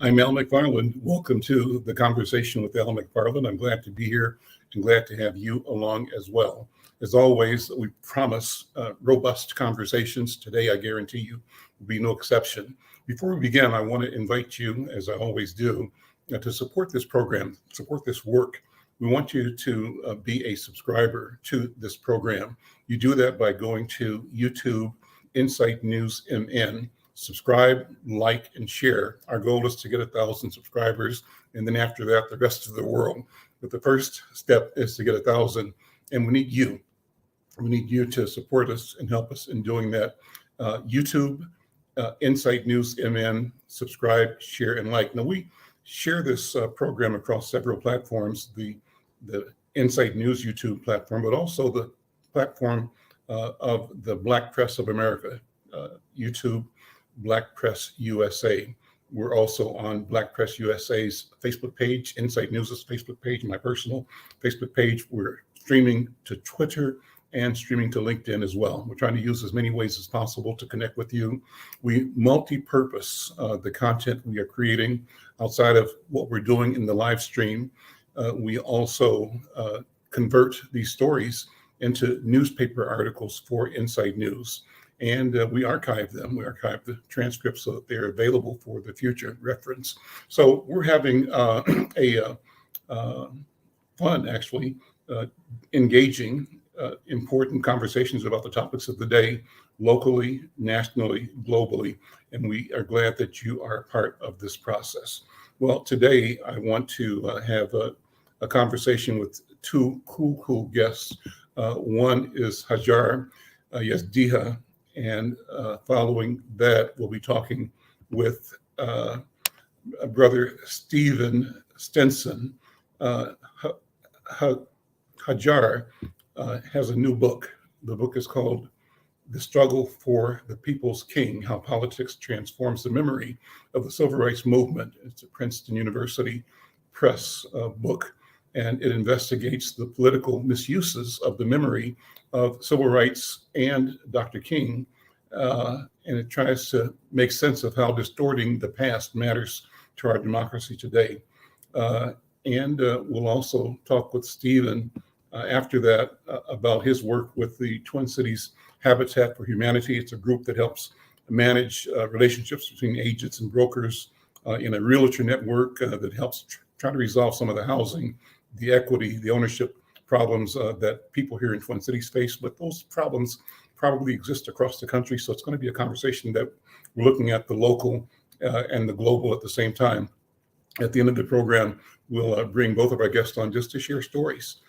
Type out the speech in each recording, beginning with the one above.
I'm Al McFarlane. Welcome to the Conversation with Al McFarlane. I'm glad to be here and glad to have you along as well. As always, we promise robust conversations. Today, I guarantee you, will be no exception. Before we begin, I want to invite you, as I always do, to support this program, support this work. We want you to be a subscriber to this program. You do that by going to YouTube, Insight News MN. Subscribe, like, and share. Our goal is to get 1,000 subscribers, and then after that, the rest of the world. But the first step is to get 1,000, and we need you. We need you to support us and help us in doing that. YouTube, Insight News MN, subscribe, share, and like. Now, we share this program across several platforms, the Insight News YouTube platform, but also the platform of the Black Press of America, YouTube, Black Press USA. We're also on Black Press USA's Facebook page, Insight News' Facebook page, my personal Facebook page. We're streaming to Twitter and streaming to LinkedIn as well. We're trying to use as many ways as possible to connect with you. We multi-purpose the content we are creating outside of what we're doing in the live stream. We also convert these stories into newspaper articles for Insight News. And we archive them. We archive the transcripts so that they're available for the future reference. So we're having fun, actually, engaging important conversations about the topics of the day, locally, nationally, globally. And we are glad that you are part of this process. Well, today I want to have a conversation with two cool guests. One is Hajar Yazdiha. And following that, we'll be talking with Brother Stephen Stinson. Hajar has a new book. The book is called The Struggle for the People's King, How Politics Transforms the Memory of the Civil Rights Movement. It's a Princeton University Press book, and it investigates the political misuses of the memory of civil rights and Dr. King, and it tries to make sense of how distorting the past matters to our democracy today. And we'll also talk with Stephen after that about his work with the Twin Cities Habitat for Humanity. It's a group that helps manage relationships between agents and brokers in a realtor network that helps try to resolve some of the housing, the equity, the ownership problems that people here in Twin Cities face, but those problems probably exist across the country. So it's going to be a conversation that we're looking at the local and the global at the same time. At the end of the program, we'll bring both of our guests on just to share stories,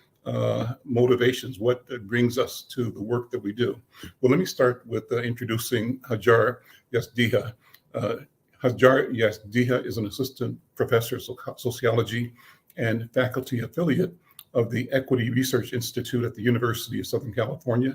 motivations, what brings us to the work that we do. Well, let me start with introducing Hajar Yazdiha. Hajar Yazdiha is an assistant professor of sociology and faculty affiliate of the Equity Research Institute at the University of Southern California.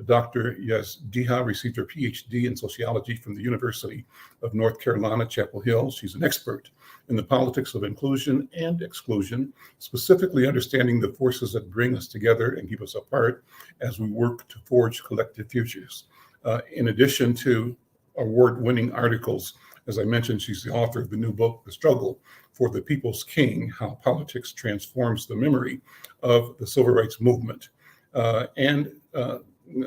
Dr. Yazdiha received her PhD in sociology from the University of North Carolina, Chapel Hill. She's an expert in the politics of inclusion and exclusion, specifically understanding the forces that bring us together and keep us apart as we work to forge collective futures. In addition to award-winning articles, as I mentioned, she's the author of the new book, The Struggle for the People's King, How Politics Transforms the Memory of the Civil Rights Movement. And in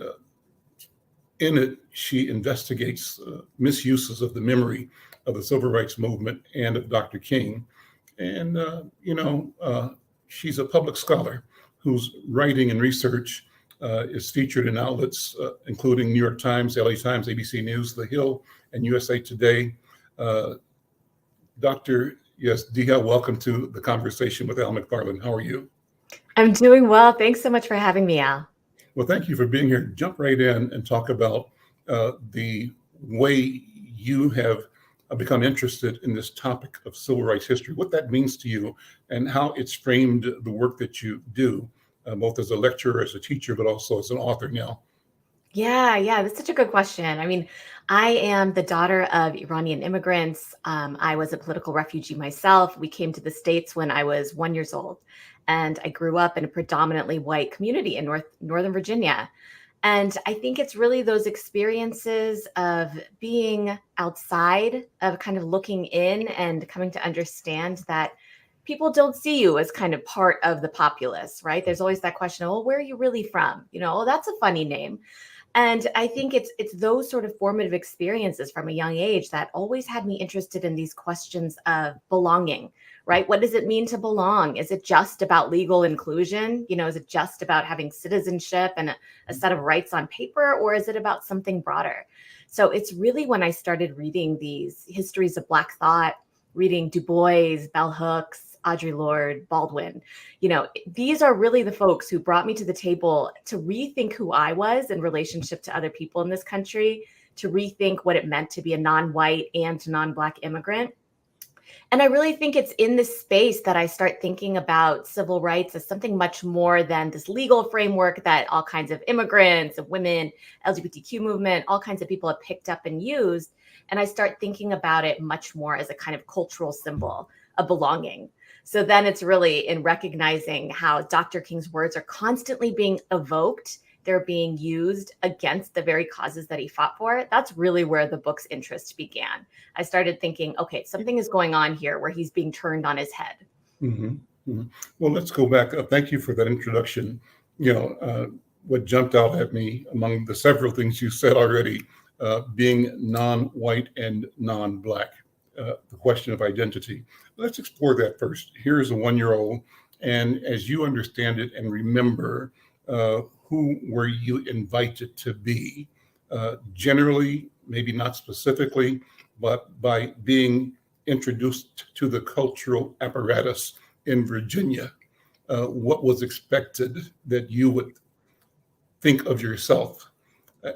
it, she investigates misuses of the memory of the Civil Rights Movement and of Dr. King. And, she's a public scholar whose writing and research is featured in outlets including New York Times, LA Times, ABC News, The Hill, and USA Today. Dr. Yazdiha, welcome to the Conversation with Al McFarlane. How are you? I'm doing well. Thanks so much for having me, Al. Well, thank you for being here. Jump right in and talk about the way you have become interested in this topic of civil rights history, what that means to you, and how it's framed the work that you do, both as a lecturer, as a teacher, but also as an author now. Yeah, that's such a good question. I mean, I am the daughter of Iranian immigrants. I was a political refugee myself. We came to the States when I was 1 year old, and I grew up in a predominantly white community in Northern Virginia. And I think it's really those experiences of being outside, of kind of looking in and coming to understand that people don't see you as kind of part of the populace, right? There's always that question, oh, where are you really from? Oh, that's a funny name. And I think it's those sort of formative experiences from a young age that always had me interested in these questions of belonging, right? What does it mean to belong? Is it just about legal inclusion? Is it just about having citizenship and a set of rights on paper, or is it about something broader? So it's really when I started reading these histories of Black thought, reading Du Bois, Bell Hooks, Audre Lorde, Baldwin, these are really the folks who brought me to the table to rethink who I was in relationship to other people in this country, to rethink what it meant to be a non-white and non-Black immigrant. And I really think it's in this space that I start thinking about civil rights as something much more than this legal framework that all kinds of immigrants and women, LGBTQ movement, all kinds of people have picked up and used. And I start thinking about it much more as a kind of cultural symbol of belonging. So then it's really in recognizing how Dr. King's words are constantly being evoked. They're being used against the very causes that he fought for. That's really where the book's interest began. I started thinking, okay, something is going on here where he's being turned on his head. Mm-hmm. Mm-hmm. Well, let's go back. Thank you for that introduction. What jumped out at me among the several things you said already, being non-white and non-Black, the question of identity. Let's explore that first. Here is a 1-year-old, and as you understand it and remember, who were you invited to be? Generally, maybe not specifically, but by being introduced to the cultural apparatus in Virginia, what was expected that you would think of yourself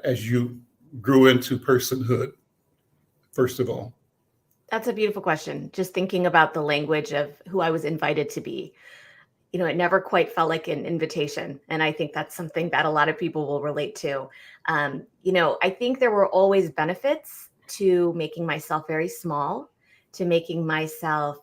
as you grew into personhood, first of all? That's a beautiful question. Just thinking about the language of who I was invited to be. It never quite felt like an invitation. And I think that's something that a lot of people will relate to. I think there were always benefits to making myself very small, to making myself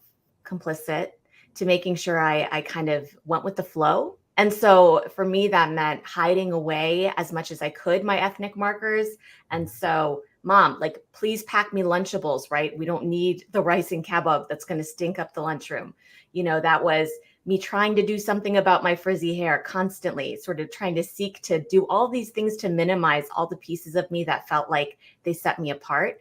complicit, to making sure I kind of went with the flow. And so for me, that meant hiding away as much as I could my ethnic markers. And so, Mom, please pack me Lunchables, right? We don't need the rice and kebab that's going to stink up the lunchroom. That was me trying to do something about my frizzy hair constantly, sort of trying to seek to do all these things to minimize all the pieces of me that felt like they set me apart.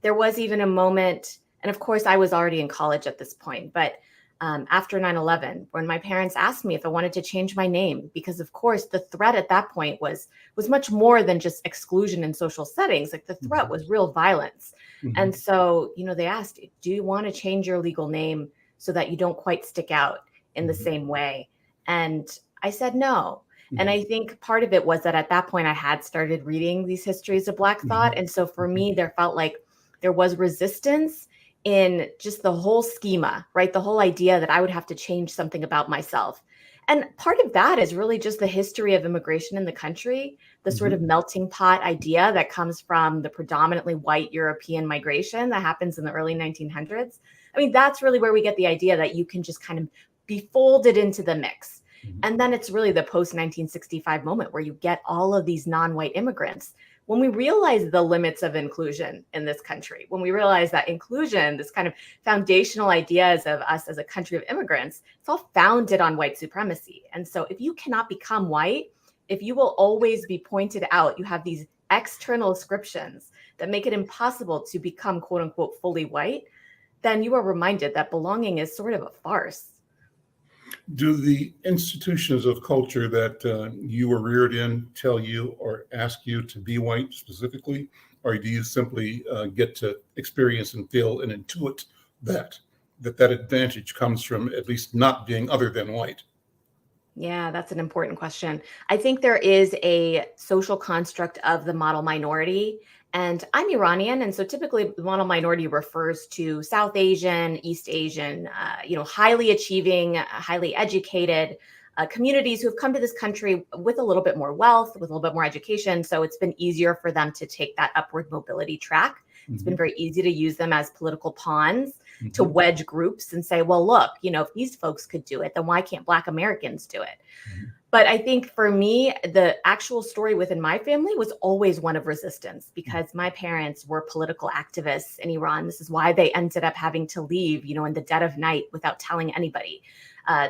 There was even a moment, and of course I was already in college at this point, but after 9/11, when my parents asked me if I wanted to change my name, because of course the threat at that point was much more than just exclusion in social settings. Like the threat was real violence. Mm-hmm. And so, they asked, do you want to change your legal name so that you don't quite stick out in the same way? And I said no. And I think part of it was that at that point I had started reading these histories of Black thought. And so for me, there felt like there was resistance in just the whole schema, right? The whole idea that I would have to change something about myself. And part of that is really just the history of immigration in the country, the sort of melting pot idea that comes from the predominantly white European migration that happens in the early 1900s. I mean, that's really where we get the idea that you can just kind of be folded into the mix. And then it's really the post-1965 moment where you get all of these non-white immigrants. When we realize the limits of inclusion in this country, when we realize that inclusion, this kind of foundational ideas of us as a country of immigrants, it's all founded on white supremacy. And so if you cannot become white, if you will always be pointed out, you have these external ascriptions that make it impossible to become quote unquote fully white, then you are reminded that belonging is sort of a farce. Do the institutions of culture that you were reared in tell you or ask you to be white specifically, or do you simply get to experience and feel and intuit that advantage comes from at least not being other than white? Yeah, that's an important question. I think there is a social construct of the model minority. And I'm Iranian. And so typically the model minority refers to South Asian, East Asian, highly achieving, highly educated communities who have come to this country with a little bit more wealth, with a little bit more education. So it's been easier for them to take that upward mobility track. It's been very easy to use them as political pawns. to wedge groups and say, well, look, if these folks could do it, then why can't Black Americans do it? But I think for me, the actual story within my family was always one of resistance, because my parents were political activists in Iran. This is why they ended up having to leave, in the dead of night without telling anybody.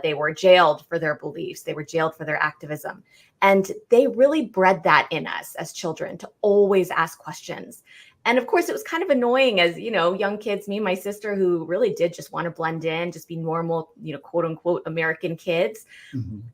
They were jailed for their beliefs. They were jailed for their activism. And they really bred that in us as children, to always ask questions. And of course, it was kind of annoying as, young kids, me and my sister, who really did just want to blend in, just be normal, quote unquote, American kids,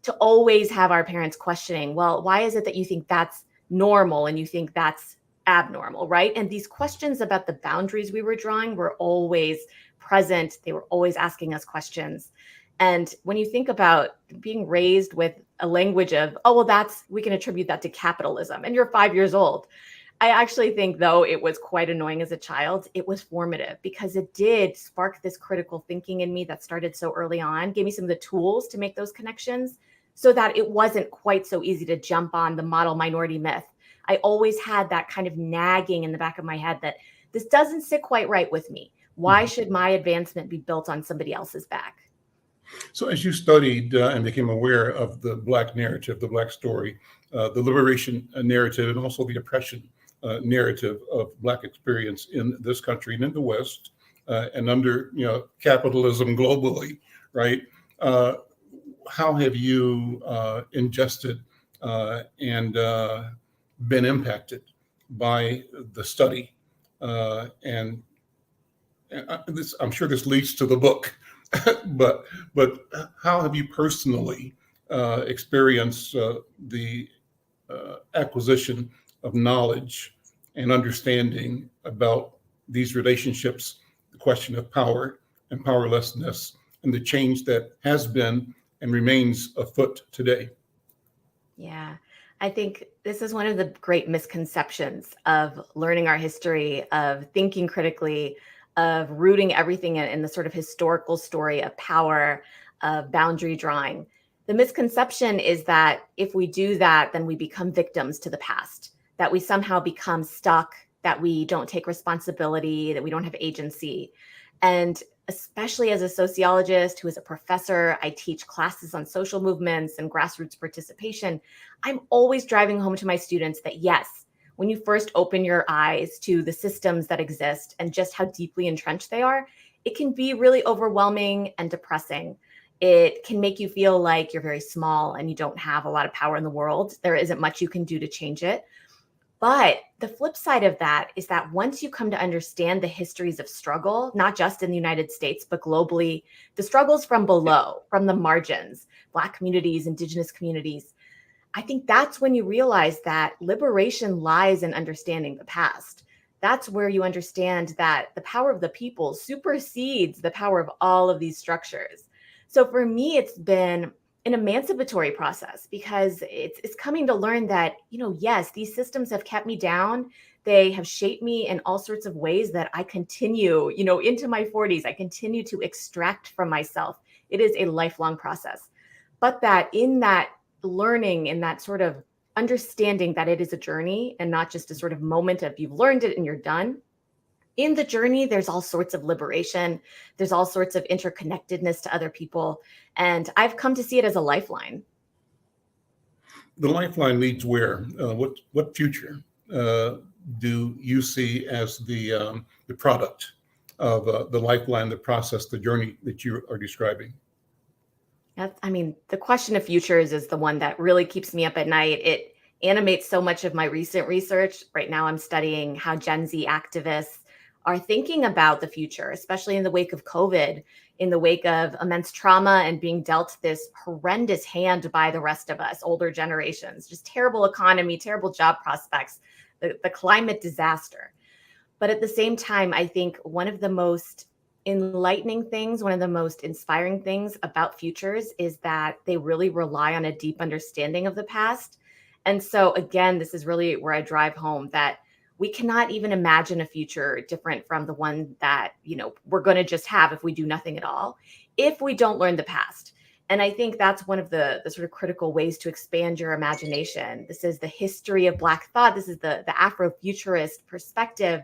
to always have our parents questioning, well, why is it that you think that's normal and you think that's abnormal, right? And these questions about the boundaries we were drawing were always present. They were always asking us questions. And when you think about being raised with a language of, oh, well, we can attribute that to capitalism, and you're 5 years old. I actually think, though it was quite annoying as a child, it was formative, because it did spark this critical thinking in me that started so early on, gave me some of the tools to make those connections so that it wasn't quite so easy to jump on the model minority myth. I always had that kind of nagging in the back of my head that this doesn't sit quite right with me. Why should my advancement be built on somebody else's back? So as you studied and became aware of the Black narrative, the Black story, the liberation narrative, and also the oppression narrative of Black experience in this country and in the West, and under capitalism globally, right? How have you ingested and been impacted by the study? And I'm sure this leads to the book, but how have you personally experienced the acquisition of knowledge and understanding about these relationships, the question of power and powerlessness, and the change that has been and remains afoot today? Yeah, I think this is one of the great misconceptions of learning our history, of thinking critically, of rooting everything in the sort of historical story of power, of boundary drawing. The misconception is that if we do that, then we become victims to the past, that we somehow become stuck, that we don't take responsibility, that we don't have agency. And especially as a sociologist who is a professor, I teach classes on social movements and grassroots participation. I'm always driving home to my students that yes, when you first open your eyes to the systems that exist and just how deeply entrenched they are, it can be really overwhelming and depressing. It can make you feel like you're very small and you don't have a lot of power in the world. There isn't much you can do to change it. But the flip side of that is that once you come to understand the histories of struggle, not just in the United States, but globally, the struggles from below, from the margins, Black communities, Indigenous communities, I think that's when you realize that liberation lies in understanding the past. That's where you understand that the power of the people supersedes the power of all of these structures. So for me, it's been an emancipatory process, because it's coming to learn that, yes, these systems have kept me down. They have shaped me in all sorts of ways that I continue, into my 40s, I continue to extract from myself. It is a lifelong process. But that in that learning, in that sort of understanding that it is a journey and not just a sort of moment of you've learned it and you're done. In the journey, there's all sorts of liberation. There's all sorts of interconnectedness to other people. And I've come to see it as a lifeline. The lifeline leads where? What future do you see as the product of the lifeline, the process, the journey that you are describing? The question of futures is the one that really keeps me up at night. It animates so much of my recent research. Right now, I'm studying how Gen Z activists are thinking about the future, especially in the wake of COVID, in the wake of immense trauma and being dealt this horrendous hand by the rest of us, older generations, just terrible economy, terrible job prospects, the climate disaster. But at the same time, I think one of the most enlightening things, one of the most inspiring things about futures is that they really rely on a deep understanding of the past. And so again, this is really where I drive home that we cannot even imagine a future different from the one that, we're going to just have if we do nothing at all, if we don't learn the past. And I think that's one of the sort of critical ways to expand your imagination. This is the history of Black thought. This is the Afrofuturist perspective,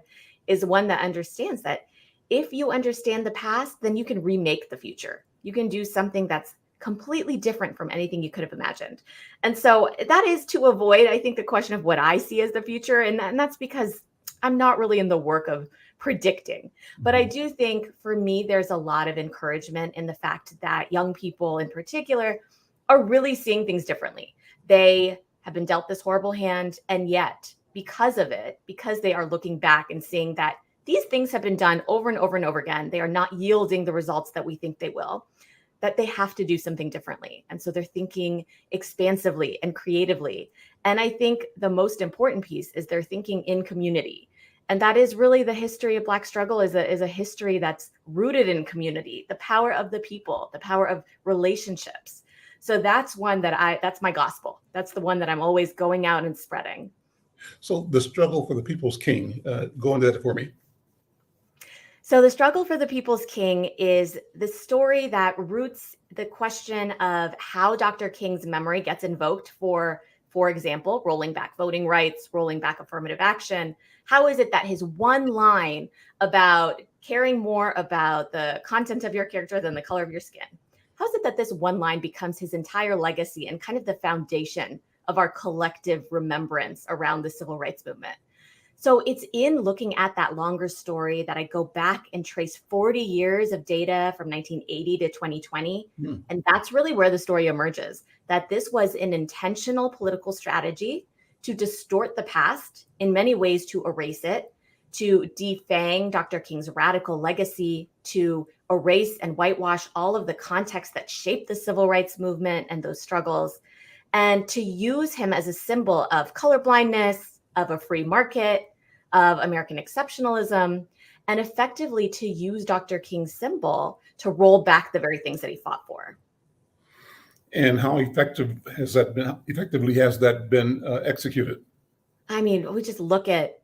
is one that understands that if you understand the past, then you can remake the future. You can do something that's completely different from anything you could have imagined. And so that is to avoid, I think, the question of what I see as the future. And that's because I'm not really in the work of predicting. But I do think for me, there's a lot of encouragement in the fact that young people in particular are really seeing things differently. They have been dealt this horrible hand. And yet, because of it, because they are looking back and seeing that these things have been done over and over and over again, they are not yielding the results that we think they will, that they have to do something differently. And so they're thinking expansively and creatively. And I think the most important piece is they're thinking in community. And that is really the history of Black struggle is a history that's rooted in community, the power of the people, the power of relationships. So that's one that's my gospel. That's the one that I'm always going out and spreading. So the struggle for the people's king, go into that for me. So the struggle for the people's king is the story that roots the question of how Dr. King's memory gets invoked for example, rolling back voting rights, rolling back affirmative action. How is it that his one line about caring more about the content of your character than the color of your skin? How is it that this one line becomes his entire legacy and kind of the foundation of our collective remembrance around the civil rights movement? So it's in looking at that longer story that I go back and trace 40 years of data from 1980 to 2020. And that's really where the story emerges, that this was an intentional political strategy to distort the past, in many ways to erase it, to defang Dr. King's radical legacy, to erase and whitewash all of the context that shaped the civil rights movement and those struggles, and to use him as a symbol of colorblindness, of a free market, of American exceptionalism, and effectively to use Dr. King's symbol to roll back the very things that he fought for. And how effectively has that been executed? I mean, we just look at,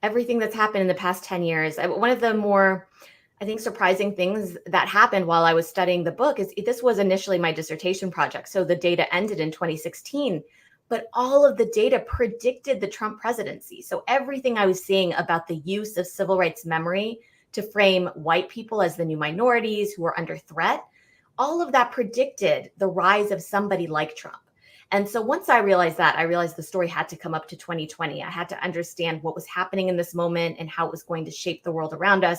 everything that's happened in the past 10 years. One of the more, I think, surprising things that happened while I was studying the book is this was initially my dissertation project. So the data ended in 2016. But all of the data predicted the Trump presidency. So everything I was seeing about the use of civil rights memory to frame white people as the new minorities who are under threat, all of that predicted the rise of somebody like Trump. And so once I realized that, I realized the story had to come up to 2020. I had to understand what was happening in this moment and how it was going to shape the world around us.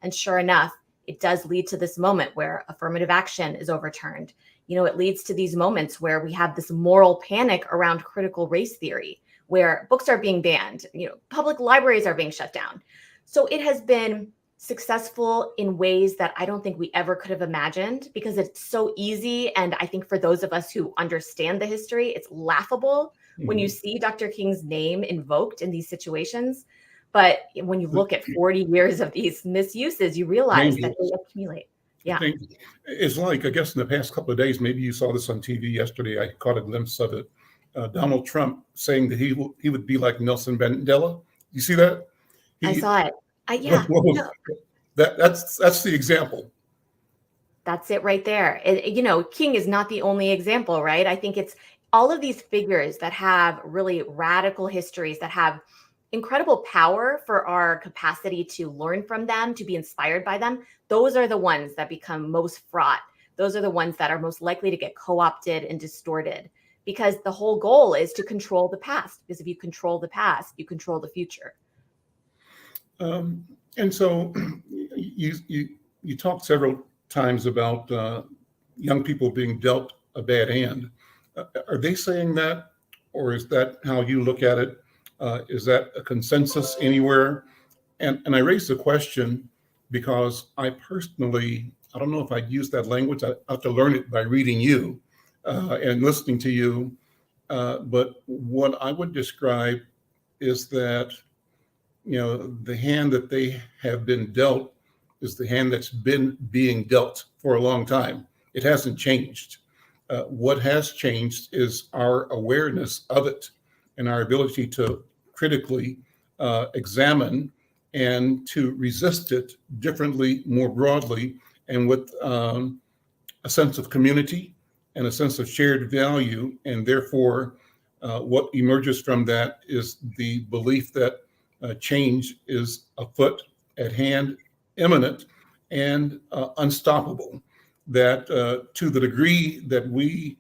And sure enough, it does lead to this moment where affirmative action is overturned. It leads to these moments where we have this moral panic around critical race theory, where books are being banned, public libraries are being shut down. So it has been successful in ways that I don't think we ever could have imagined, because it's so easy. And I think for those of us who understand the history, it's laughable when you see Dr. King's name invoked in these situations. But when you look at 40 years of these misuses, you realize that they accumulate. Yeah. It's like, I guess in the past couple of days, maybe you saw this on TV yesterday, I caught a glimpse of it. Donald Trump saying that he would be like Nelson Mandela. You see that? I saw it. Yeah. That's the example. That's it right there. King is not the only example, right? I think it's all of these figures that have really radical histories, that have incredible power for our capacity to learn from them, to be inspired by them. Those are the ones that become most fraught. Those are the ones that are most likely to get co-opted and distorted, because the whole goal is to control the past. Because if you control the past, you control the future. And so you talked several times about young people being dealt a bad hand. Are they saying that, or is that how you look at it? Is that a consensus anywhere? And I raise the question because I personally, I don't know if I'd use that language. I have to learn it by reading you and listening to you. But what I would describe is that, the hand that they have been dealt is the hand that's been being dealt for a long time. It hasn't changed. What has changed is our awareness of it and our ability to critically examine and to resist it differently, more broadly, and with a sense of community and a sense of shared value. And therefore, what emerges from that is the belief that change is afoot, at hand, imminent and unstoppable. That to the degree that we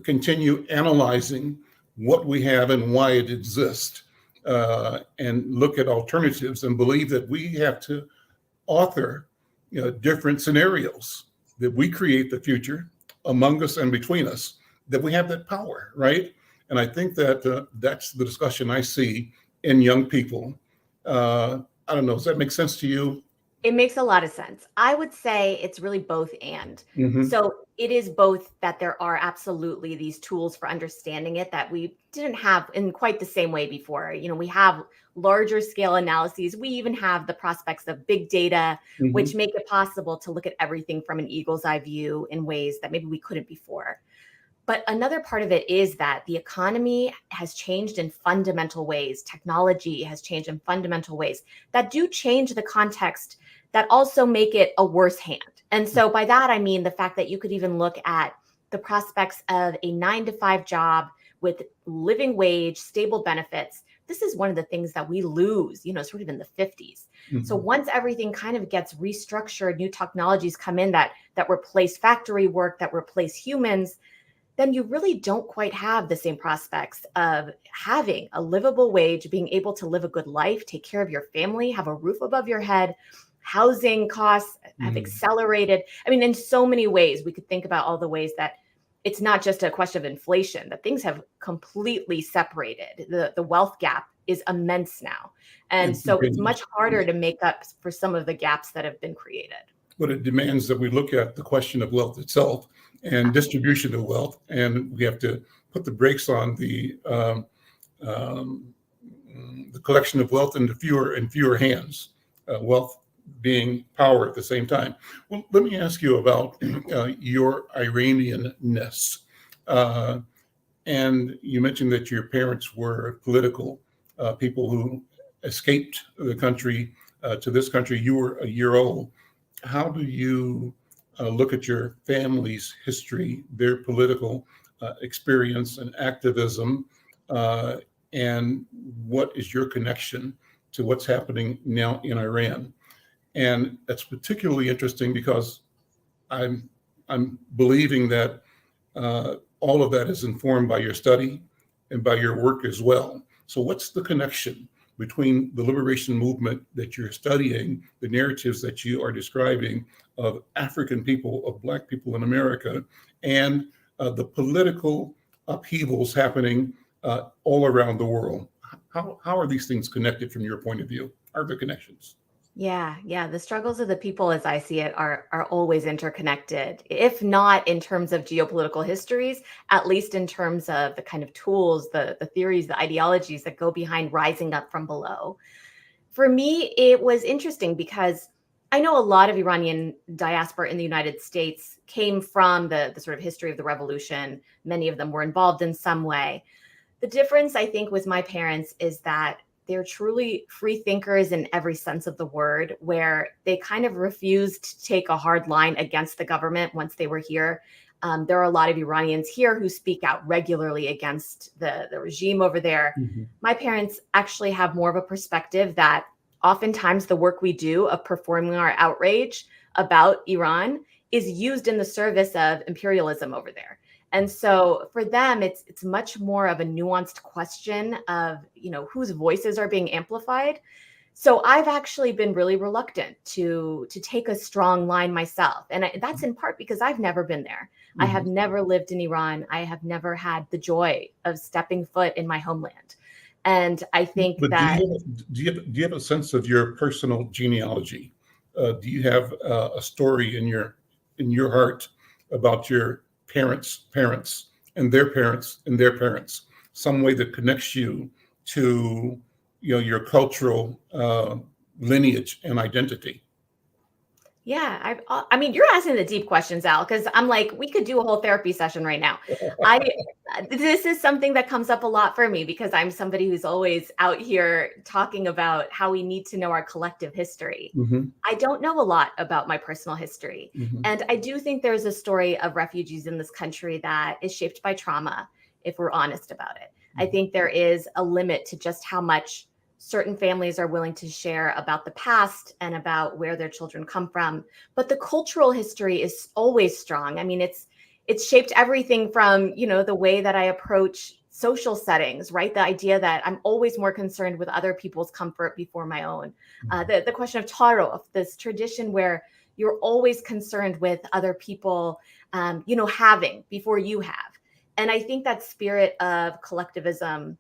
continue analyzing what we have and why it exists, and look at alternatives and believe that we have to author different scenarios, that we create the future among us and between us, that we have that power, right? And I think that that's the discussion I see in young people. I don't know, does that make sense to you? It makes a lot of sense. I would say it's really both and. Mm-hmm. So it is both that there are absolutely these tools for understanding it that we didn't have in quite the same way before. We have larger scale analyses. We even have the prospects of big data, Mm-hmm. which make it possible to look at everything from an eagle's eye view in ways that maybe we couldn't before. But another part of it is that the economy has changed in fundamental ways. Technology has changed in fundamental ways that do change the context, that also make it a worse hand. And so by that, I mean the fact that you could even look at the prospects of a 9-to-5 job with living wage, stable benefits. This is one of the things that we lose, sort of in the 50s. Mm-hmm. So once everything kind of gets restructured, new technologies come in that replace factory work, that replace humans, then you really don't quite have the same prospects of having a livable wage, being able to live a good life, take care of your family, have a roof above your head. Housing costs have accelerated. I mean, in so many ways, we could think about all the ways that it's not just a question of inflation, that things have completely separated. The wealth gap is immense now. And so it's much harder to make up for some of the gaps that have been created. But it demands that we look at the question of wealth itself and distribution of wealth, and we have to put the brakes on the collection of wealth into fewer and fewer hands. Wealth being power at the same time. Well, let me ask you about your Iranianness. And you mentioned that your parents were political people who escaped the country to this country. You were a year old. How do you look at your family's history, their political experience and activism, and what is your connection to what's happening now in Iran? And that's particularly interesting because I'm believing that all of that is informed by your study and by your work as well. So what's the connection between the liberation movement that you're studying, the narratives that you are describing of African people, of Black people in America, and the political upheavals happening all around the world? How are these things connected from your point of view? Are there connections? Yeah. The struggles of the people, as I see it, are always interconnected, if not in terms of geopolitical histories, at least in terms of the kind of tools, the theories, the ideologies that go behind rising up from below. For me, it was interesting because I know a lot of Iranian diaspora in the United States came from the sort of history of the revolution. Many of them were involved in some way. The difference, I think, with my parents is that they're truly free thinkers in every sense of the word, where they kind of refused to take a hard line against the government once they were here. There are a lot of Iranians here who speak out regularly against the regime over there. Mm-hmm. My parents actually have more of a perspective that oftentimes the work we do of performing our outrage about Iran is used in the service of imperialism over there. And so for them, it's much more of a nuanced question of, whose voices are being amplified. So I've actually been really reluctant to take a strong line myself. And that's in part because I've never been there. Mm-hmm. I have never lived in Iran. I have never had the joy of stepping foot in my homeland. And I think that... Do you have a sense of your personal genealogy? Do you have a story in your heart about your parents' parents and their parents and their parents, some way that connects you to your cultural lineage and identity? Yeah, I mean, you're asking the deep questions, Al, because I'm like, we could do a whole therapy session right now. This is something that comes up a lot for me because I'm somebody who's always out here talking about how we need to know our collective history. Mm-hmm. I don't know a lot about my personal history. Mm-hmm. And I do think there's a story of refugees in this country that is shaped by trauma, if we're honest about it. Mm-hmm. I think there is a limit to just how much certain families are willing to share about the past and about where their children come from. But the cultural history is always strong. I mean, it's shaped everything from, the way that I approach social settings, right? The idea that I'm always more concerned with other people's comfort before my own. The question of tarof, this tradition where you're always concerned with other people, having before you have. And I think that spirit of collectivism,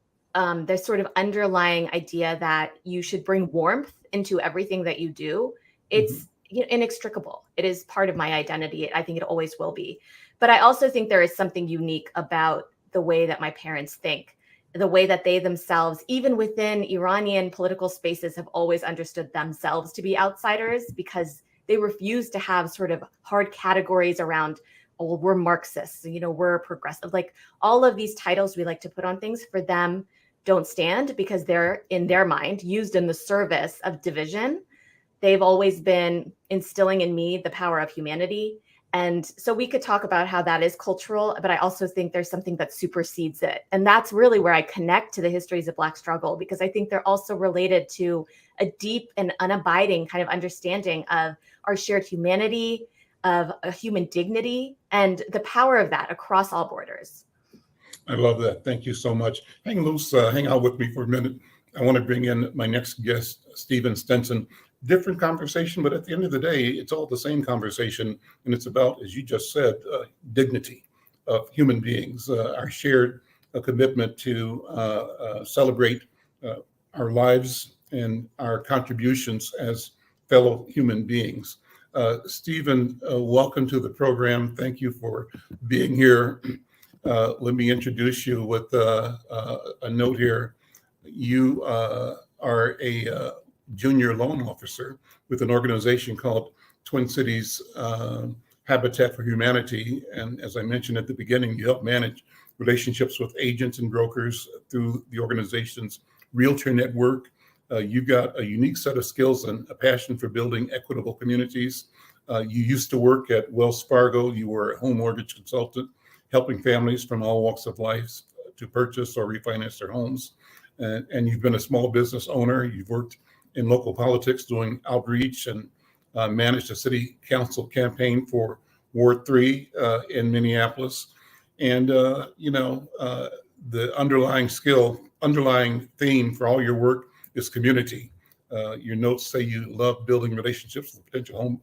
there's sort of underlying idea that you should bring warmth into everything that you do. It's inextricable. It is part of my identity. I think it always will be. But I also think there is something unique about the way that my parents think, the way that they themselves, even within Iranian political spaces, have always understood themselves to be outsiders, because they refuse to have sort of hard categories around, oh, we're Marxists, we're progressive. Like all of these titles we like to put on things, for them don't stand, because they're, in their mind, used in the service of division. They've always been instilling in me the power of humanity. And so we could talk about how that is cultural, but I also think there's something that supersedes it. And that's really where I connect to the histories of Black struggle, because I think they're also related to a deep and unabiding kind of understanding of our shared humanity, of a human dignity, and the power of that across all borders. I love that. Thank you so much. Hang out with me for a minute. I want to bring in my next guest, Stephen Stinson. Different conversation, but at the end of the day, it's all the same conversation. And it's about, as you just said, dignity of human beings, our shared commitment to celebrate our lives and our contributions as fellow human beings. Stephen, welcome to the program. Thank you for being here. Let me introduce you with a note here. You are a junior loan officer with an organization called Twin Cities Habitat for Humanity. And as I mentioned at the beginning, you help manage relationships with agents and brokers through the organization's realtor network. You've got a unique set of skills and a passion for building equitable communities. You used to work at Wells Fargo. You were a home mortgage consultant, helping families from all walks of life to purchase or refinance their homes. And you've been a small business owner. You've worked in local politics doing outreach and managed a city council campaign for Ward 3 in Minneapolis. And, the underlying theme for all your work is community. Your notes say you love building relationships with potential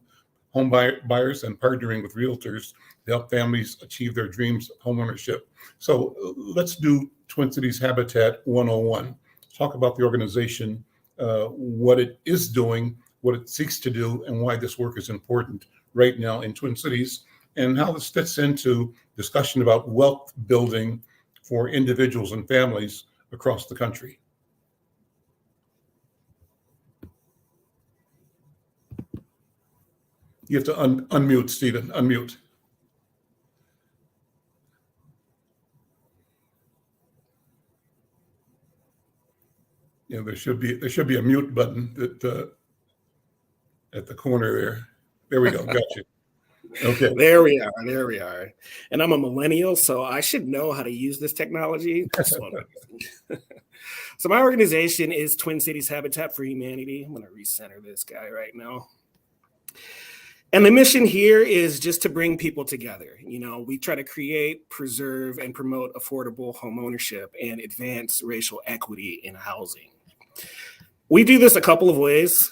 home buyers and partnering with realtors to help families achieve their dreams of homeownership. So let's do Twin Cities Habitat 101. Talk about the organization, what it is doing, what it seeks to do, and why this work is important right now in Twin Cities, and how this fits into discussion about wealth building for individuals and families across the country. You have to unmute, Stephen, unmute. There should be a mute button that at the corner there. There we go. Got you. Okay. There we are. And I'm a millennial, so I should know how to use this technology. So my organization is Twin Cities Habitat for Humanity. I'm going to recenter this guy right now. And the mission here is just to bring people together. We try to create, preserve, and promote affordable homeownership and advance racial equity in housing. We do this a couple of ways.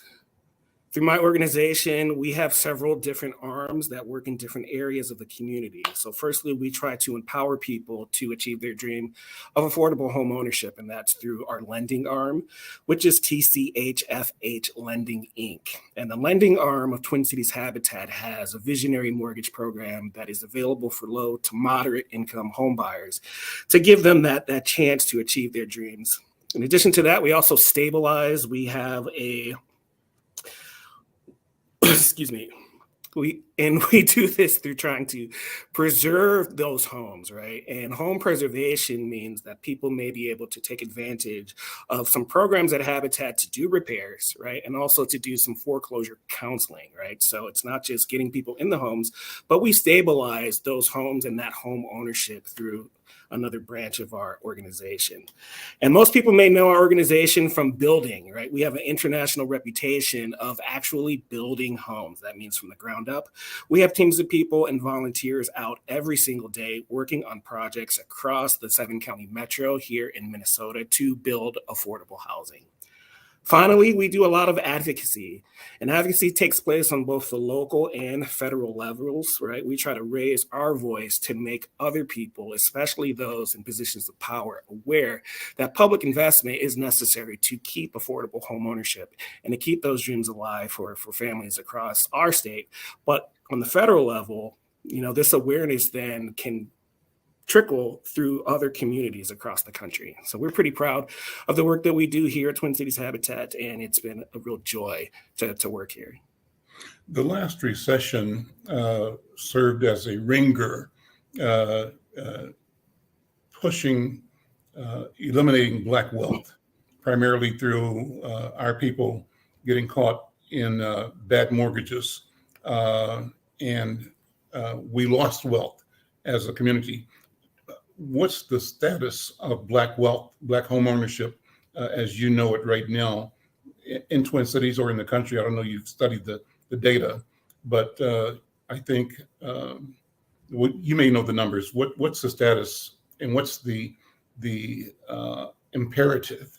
Through my organization, we have several different arms that work in different areas of the community. So firstly, we try to empower people to achieve their dream of affordable home ownership, and that's through our lending arm, which is TCHFH Lending, Inc. And the lending arm of Twin Cities Habitat has a visionary mortgage program that is available for low to moderate income home buyers to give them that chance to achieve their dreams. In addition to that, we also stabilize. We have a we do this through trying to preserve those homes, right? And home preservation means that people may be able to take advantage of some programs at Habitat to do repairs, right? And also to do some foreclosure counseling, right? So it's not just getting people in the homes, but we stabilize those homes and that home ownership through another branch of our organization. And most people may know our organization from building, right? We have an international reputation of actually building homes. That means from the ground up. We have teams of people and volunteers out every single day working on projects across the 7-county metro here in Minnesota to build affordable housing. Finally, we do a lot of advocacy, and advocacy takes place on both the local and federal levels, right? We try to raise our voice to make other people, especially those in positions of power, aware that public investment is necessary to keep affordable homeownership and to keep those dreams alive for families across our state. But on the federal level, this awareness then can trickle through other communities across the country. So we're pretty proud of the work that we do here at Twin Cities Habitat, and it's been a real joy to work here. The last recession served as a ringer, pushing, eliminating Black wealth, primarily through our people getting caught in bad mortgages. And we lost wealth as a community. What's the status of Black wealth, Black home ownership, as you know it right now in Twin Cities or in the country? I don't know, you've studied the data, but I think you may know the numbers. What's the status and what's the imperative?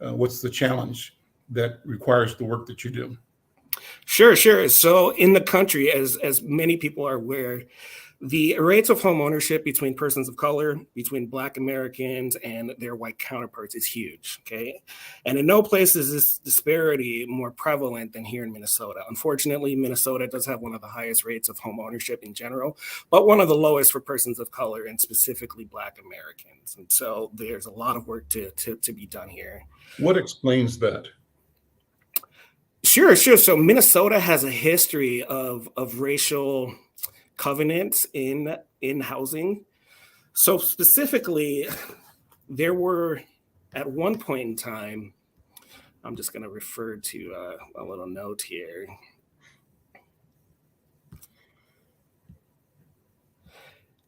What's the challenge that requires the work that you do? Sure. So in the country, as many people are aware, the rates of home ownership between persons of color, between Black Americans and their white counterparts is huge, okay? And in no place is this disparity more prevalent than here in Minnesota. Unfortunately, Minnesota does have one of the highest rates of home ownership in general, but one of the lowest for persons of color and specifically Black Americans. And so there's a lot of work to be done here. What explains that? Sure. So Minnesota has a history of racial covenants in housing. So specifically, there were at one point in time, I'm just going to refer to a little note here.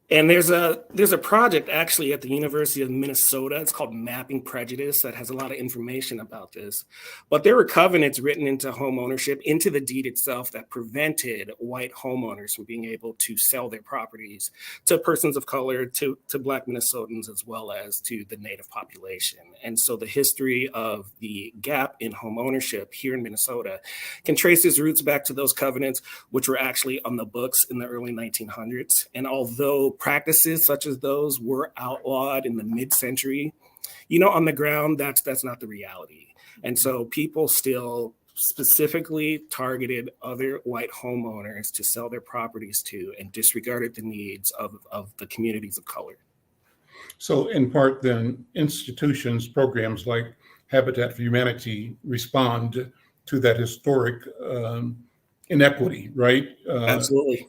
And there's a project actually at the University of Minnesota. It's called Mapping Prejudice that has a lot of information about this. But there were covenants written into home ownership, into the deed itself, that prevented white homeowners from being able to sell their properties to persons of color, to Black Minnesotans, as well as to the Native population. And so the history of the gap in home ownership here in Minnesota can trace its roots back to those covenants, which were actually on the books in the early 1900s. And although practices such as those were outlawed in the mid-century, on the ground, that's not the reality. And so people still specifically targeted other white homeowners to sell their properties to and disregarded the needs of the communities of color. So in part then, institutions, programs like Habitat for Humanity respond to that historic inequity, right? Absolutely.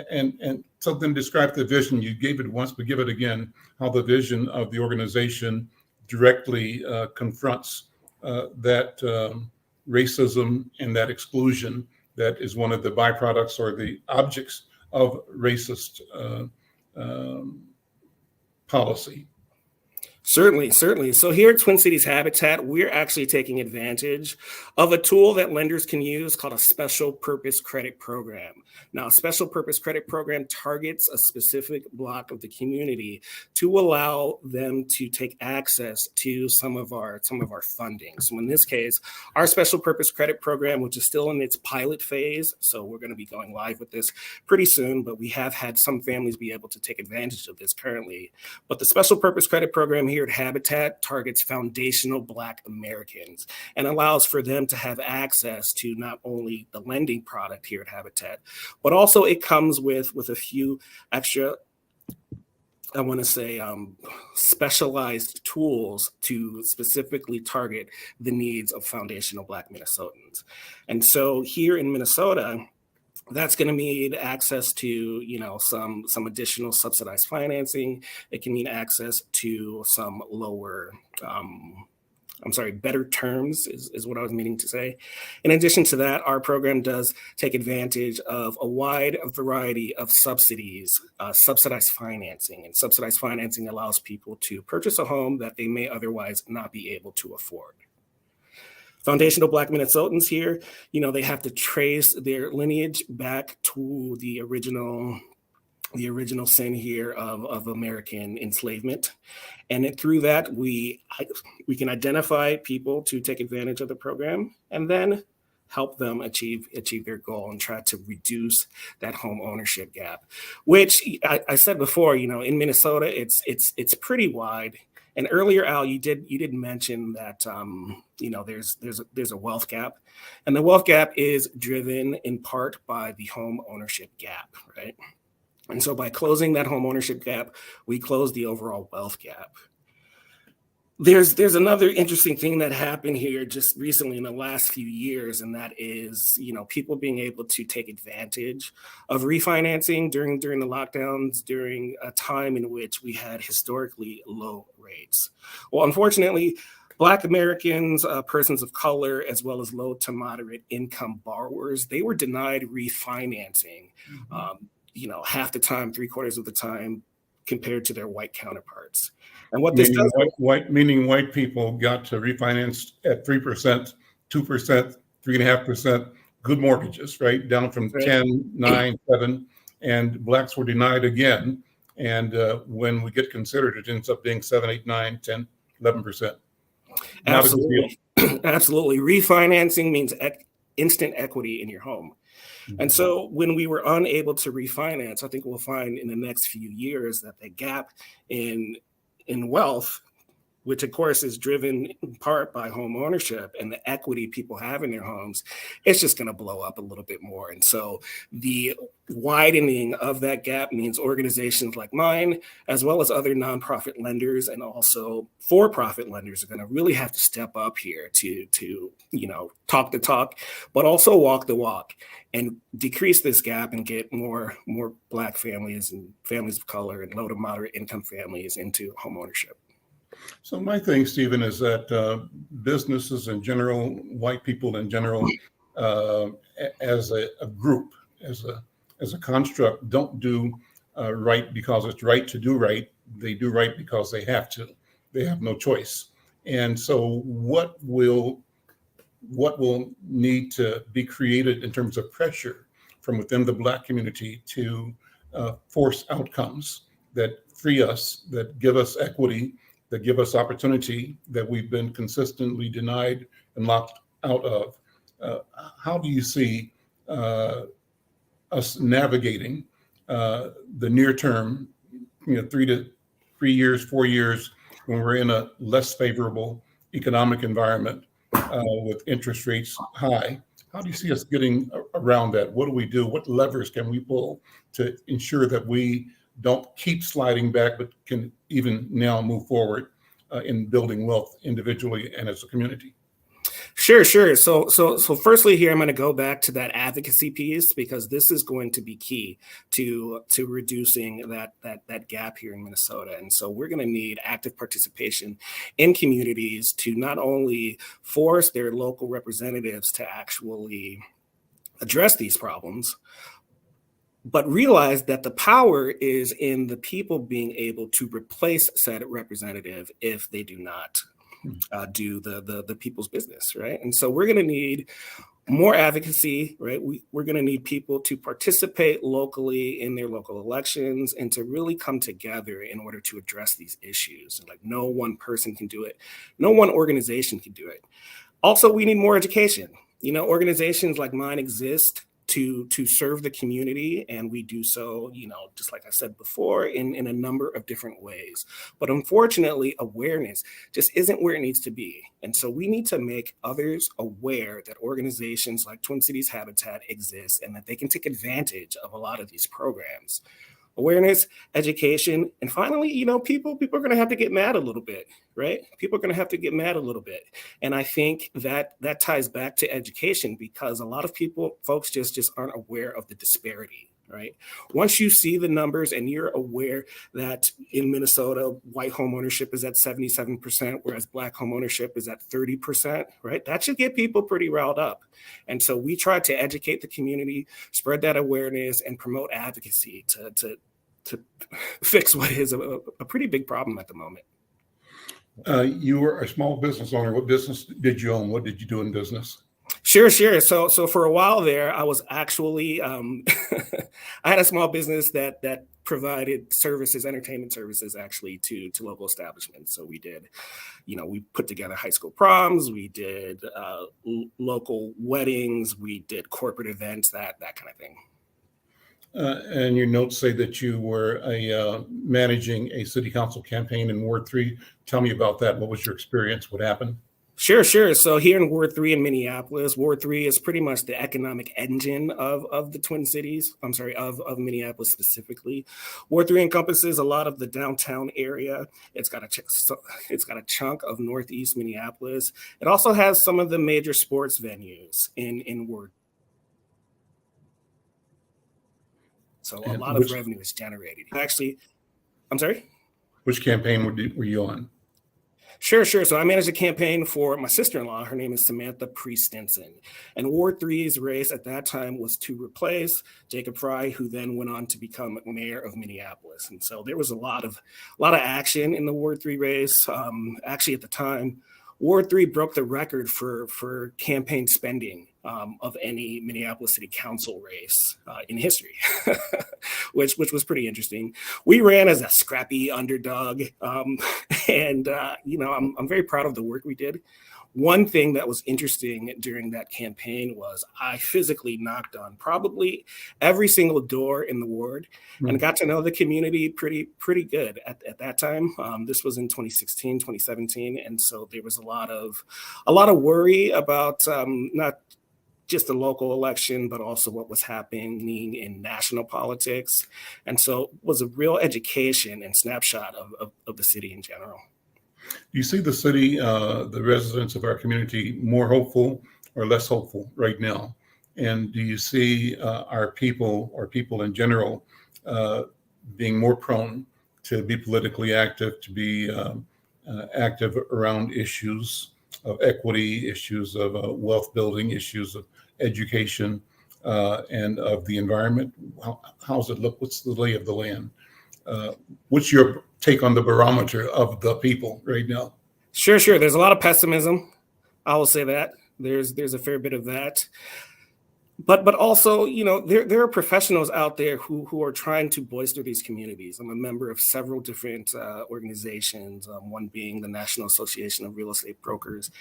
And so then describe the vision. You gave it once, but give it again, how the vision of the organization directly confronts that racism and that exclusion that is one of the byproducts or the objects of racist policy. Certainly. So here at Twin Cities Habitat, we're actually taking advantage of a tool that lenders can use called a special purpose credit program. Now, a special purpose credit program targets a specific block of the community to allow them to take access to some of our funding. So in this case, our special purpose credit program, which is still in its pilot phase, so we're going to be going live with this pretty soon, but we have had some families be able to take advantage of this currently. But the special purpose credit program here at Habitat targets foundational Black Americans and allows for them to have access to not only the lending product here at Habitat, but also it comes with a few extra, I want to say, specialized tools to specifically target the needs of foundational Black Minnesotans. And so here in Minnesota, that's going to mean access to, some additional subsidized financing. It can mean access to some lower better terms is what I was meaning to say. In addition to that, our program does take advantage of a wide variety of subsidies, subsidized financing. And subsidized financing allows people to purchase a home that they may otherwise not be able to afford. Foundational Black Minnesotans here, they have to trace their lineage back to the original sin here of American enslavement. And through that, we can identify people to take advantage of the program and then help them achieve their goal and try to reduce that home ownership gap, which I said before, in Minnesota, it's pretty wide. And earlier, Al, you did mention that there's a wealth gap, and the wealth gap is driven in part by the home ownership gap, right? And so by closing that home ownership gap, we close the overall wealth gap. There's another interesting thing that happened here just recently in the last few years, and that is, people being able to take advantage of refinancing during the lockdowns, during a time in which we had historically low rates. Well, unfortunately, Black Americans, persons of color, as well as low to moderate income borrowers, they were denied refinancing. Half the time, 3/4 of the time, compared to their white counterparts. And what this does, meaning white people got to refinance at 3%, 2%, 3.5%, good mortgages, right? Down from 10, 9, 7, and Blacks were denied again. And when we get considered, it ends up being 7, 8, 9, 10, 11%. Absolutely. Absolutely. Refinancing means instant equity in your home. And so when we were unable to refinance, I think we'll find in the next few years that the gap in wealth, which of course is driven in part by home ownership and the equity people have in their homes, it's just going to blow up a little bit more. And so the widening of that gap means organizations like mine, as well as other nonprofit lenders and also for-profit lenders, are going to really have to step up here to talk the talk, but also walk the walk and decrease this gap and get more Black families and families of color and low to moderate income families into home ownership. So my thing, Stephen, is that businesses in general, white people in general, as a group, as a construct, don't do right because it's right to do right. They do right because they have to. They have no choice. And so what will need to be created in terms of pressure from within the Black community to force outcomes that free us, that give us equity, that give us opportunity that we've been consistently denied and locked out of. How do you see us navigating the near term, 3 years, 4 years, when we're in a less favorable economic environment with interest rates high? How do you see us getting around that? What do we do? What levers can we pull to ensure that we don't keep sliding back, but can even now move forward in building wealth individually and as a community? Sure. So firstly here, I'm going to go back to that advocacy piece, because this is going to be key to reducing that gap here in Minnesota. And so we're going to need active participation in communities to not only force their local representatives to actually address these problems, but realize that the power is in the people being able to replace said representative if they do not do the people's business, right? And so we're going to need more advocacy, right? We're going to need people to participate locally in their local elections and to really come together in order to address these issues. Like, no one person can do it. No one organization can do it. Also, we need more education. Organizations like mine exist to serve the community, and we do so, just like I said before, in a number of different ways. But unfortunately, awareness just isn't where it needs to be. And so we need to make others aware that organizations like Twin Cities Habitat exist and that they can take advantage of a lot of these programs. Awareness, education, and finally, people are going to have to get mad a little bit, right? People are going to have to get mad a little bit. And I think that ties back to education, because a lot of folks just aren't aware of the disparity, right? Once you see the numbers and you're aware that in Minnesota, white homeownership is at 77%, whereas Black homeownership is at 30%, right? That should get people pretty riled up. And so we try to educate the community, spread that awareness, and promote advocacy to fix what is a pretty big problem at the moment. You were a small business owner. What business did you own? What did you do in business? Sure. So for a while there, I was actually I had a small business that provided services, entertainment services, actually to local establishments. So we did, we put together high school proms, we did local weddings, we did corporate events, that kind of thing. And your notes say that you were managing a city council campaign in Ward 3. Tell me about that. What was your experience? What happened? Sure. So here in Ward 3 in Minneapolis, Ward 3 is pretty much the economic engine of the Twin Cities. I'm sorry, of Minneapolis specifically. Ward 3 encompasses a lot of the downtown area. It's got a chunk of Northeast Minneapolis. It also has some of the major sports venues in Ward. So a lot of revenue is generated. Actually, I'm sorry? Which campaign were you on? Sure. So I managed a campaign for my sister-in-law. Her name is Samantha Stinson. And Ward 3's race at that time was to replace Jacob Fry, who then went on to become mayor of Minneapolis. And so there was a lot of action in the Ward 3 race. Actually, at the time, Ward 3 broke the record for campaign spending of any Minneapolis City Council race in history, which was pretty interesting. We ran as a scrappy underdog, and I'm very proud of the work we did. One thing that was interesting during that campaign was I physically knocked on probably every single door in the ward and got to know the community pretty good at that time. This was in 2016, 2017. And so there was a lot of worry about not just the local election, but also what was happening in national politics. And so it was a real education and snapshot of the city in general. Do you see the city, the residents of our community, more hopeful or less hopeful right now? And do you see our people or people in general being more prone to be politically active, to be active around issues of equity, issues of wealth building, issues of education, and of the environment? How's it look? What's the lay of the land? What's your take on the barometer of the people right now? Sure. There's a lot of pessimism. I will say that there's a fair bit of that. But also, there are professionals out there who are trying to bolster these communities. I'm a member of several different organizations, one being the National Association of Real Estate Brokers,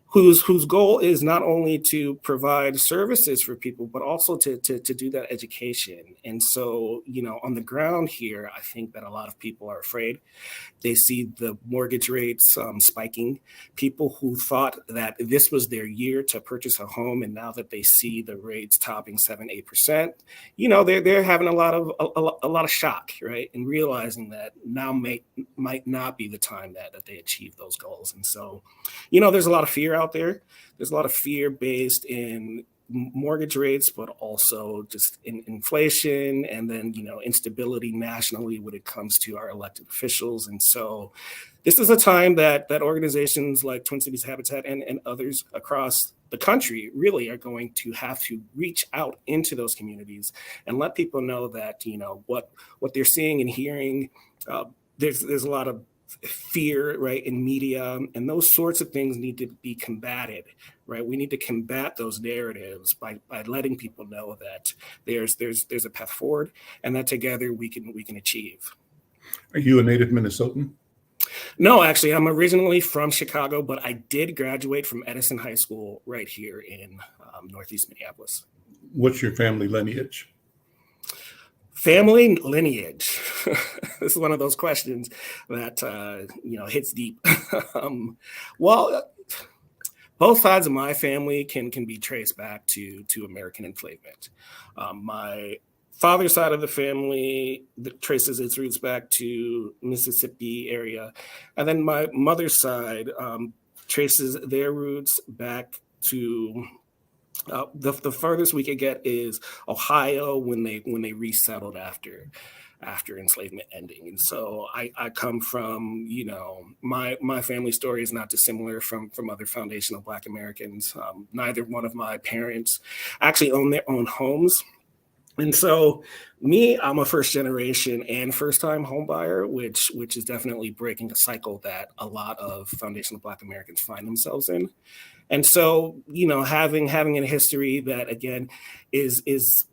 whose goal is not only to provide services for people, but also to do that education. And so, on the ground here, I think that a lot of people are afraid. They see the mortgage rates spiking. People who thought that this was their year to purchase a home, and now that they see the rates topping 7-8%, they're having a lot of shock, right? And realizing that now might not be the time that they achieve those goals. And so, there's a lot of fear out there. There's a lot of fear based in mortgage rates, but also just in inflation, and then instability nationally when it comes to our elected officials. And so this is a time that organizations like Twin Cities Habitat and others across the country really are going to have to reach out into those communities and let people know that what they're seeing and hearing. There's a lot of fear, right, in media, and those sorts of things need to be combated, right? We need to combat those narratives by letting people know that there's a path forward, and that together we can achieve. Are you a native Minnesotan? No, actually, I'm originally from Chicago, but I did graduate from Edison High School right here in Northeast Minneapolis. What's your family lineage? Family lineage. This is one of those questions that hits deep. Well, both sides of my family can be traced back to American enslavement. My father's side of the family traces its roots back to Mississippi area, and then my mother's side traces their roots back to The furthest we could get is Ohio when they resettled after enslavement ending. And so I come from, my family story is not dissimilar from other foundational Black Americans. Neither one of my parents actually own their own homes. And so I'm a first generation and first time home buyer, which is definitely breaking a cycle that a lot of foundational Black Americans find themselves in. And so, having a history that, again, is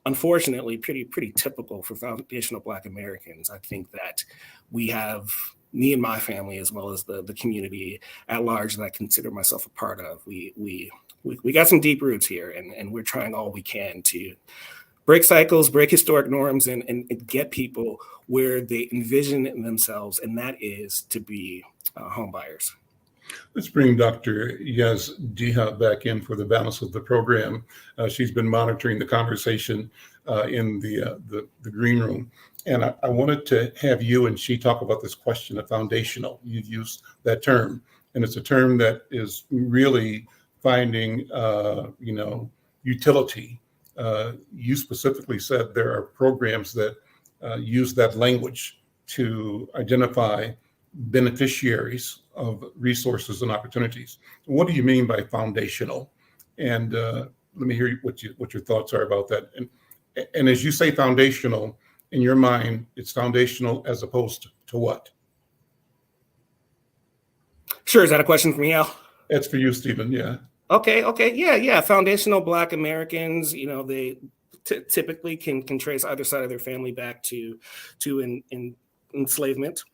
unfortunately pretty typical for foundational Black Americans. I think that we have, me and my family, as well as the community at large that I consider myself a part of, we got some deep roots here, and we're trying all we can to break cycles, break historic norms, and get people where they envision themselves, and that is to be home buyers. Let's bring Dr. Yazdiha back in for the balance of the program. She's been monitoring the conversation in the green room. And I wanted to have you and she talk about this question of foundational. You've used that term, and it's a term that is really finding, utility. You specifically said there are programs that use that language to identify beneficiaries of resources and opportunities. What do you mean by foundational? And let me hear what your thoughts are about that. And as you say foundational, in your mind, it's foundational as opposed to what? Sure. Is that a question for me, Al? That's for you, Stephen. Yeah. Okay. Yeah. Foundational Black Americans, they typically can trace either side of their family back to enslavement.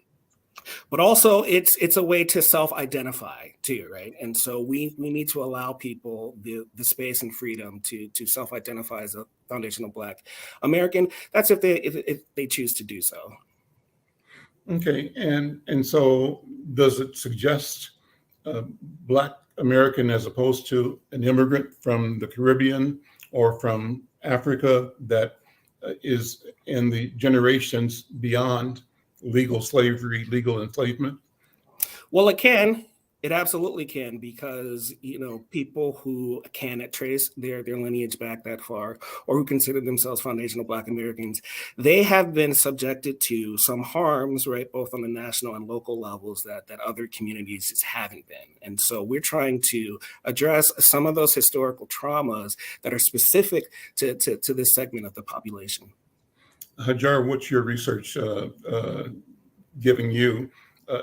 But also it's a way to self-identify too, right? And so we need to allow people the space and freedom to self-identify as a foundational Black American. That's if they choose to do so. Okay, and so does it suggest Black American as opposed to an immigrant from the Caribbean or from Africa that is in the generations beyond legal slavery, legal enslavement? Well, it absolutely can, because people who can trace their lineage back that far, or who consider themselves foundational Black Americans, they have been subjected to some harms, right, both on the national and local levels that other communities just haven't been. And so we're trying to address some of those historical traumas that are specific to this segment of the population. Hajar, what's your research giving you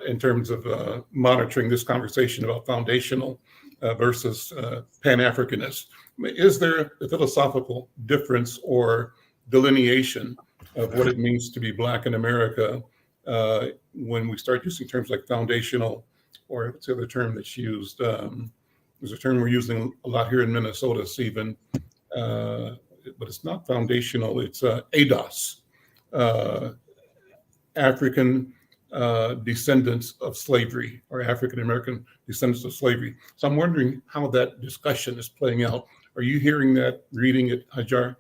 in terms of monitoring this conversation about foundational versus Pan-Africanist? Is there a philosophical difference or delineation of what it means to be Black in America when we start using terms like foundational, or what's the other term that's used? There's a term we're using a lot here in Minnesota, Stephen, but it's not foundational, it's ADOS. African descendants of slavery, or African American descendants of slavery. So I'm wondering how that discussion is playing out. Are you hearing that, reading it, Hajar?